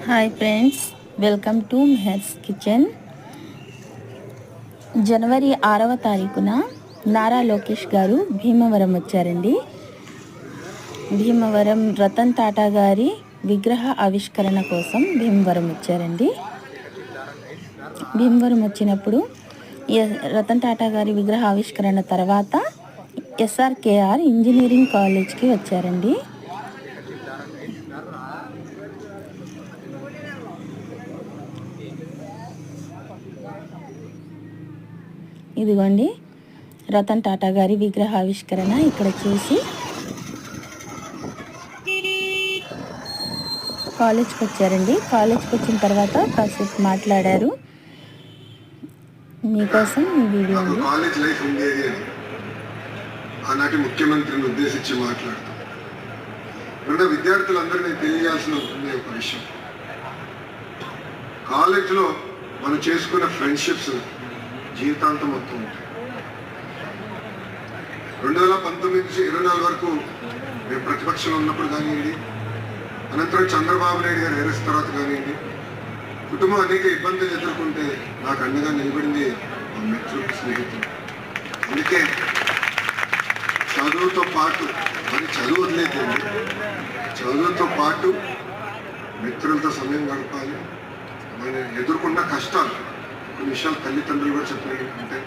Hi friends, welcome to Meher's kitchen. జనవరి 6వ తారీఖున నారా లోకేష్ గారు భీమవరం వచ్చారండి. భీమవరం రతన్ టాటా గారి విగ్రహ ఆవిష్కరణ కోసం భీమవరం వచ్చారండి. భీమవరం వచ్చినప్పుడు రతన్ టాటా గారి విగ్రహ ఆవిష్కరణ తర్వాత ఎస్ఆర్కేఆర్ ఇంజనీరింగ్ కాలేజ్కి వచ్చారండి. ఇదిగోండి రతన్ టాటా గారి విగ్రహ ఆవిష్కరణ ఇక్కడ చూసి కాలేజ్కి వచ్చారండి. కాలేజ్కి వచ్చిన తర్వాత కాసేపు మాట్లాడారు. మీకోసం ఈ వీడియో అండి. కాలేజ్ లైఫ్ ఉండేది అని ఆనాటి ముఖ్యమంత్రిని ఉద్దేశించి మాట్లాడతాం. విద్యార్థులందరినీ తెలియాల్సిన ఒక విషయం, కాలేజ్లో మనం చేసుకున్న ఫ్రెండ్షిప్స్ జీవితాంతం మొత్తం ఉంటాయి. 2019 నుంచి 24 వరకు మేము ప్రతిపక్షంలో ఉన్నప్పుడు కానివ్వండి, అనంతరం చంద్రబాబు నాయుడు గారు అరెస్ట్ తర్వాత కానివ్వండి, కుటుంబం అనేక ఇబ్బందులు ఎదుర్కొంటే నాకు అండగా నిలబడింది మా మిత్రులు, స్నేహితులు. అందుకే చదువుతో పాటు మరి చదువు వదిలేదండి, చదువుతో పాటు మిత్రులతో సమయం గడపాలి. మనం ఎదుర్కొన్న కష్టాలు కొన్ని విషయాలు తల్లిదండ్రులు కూడా చెప్పినట్టు అంటే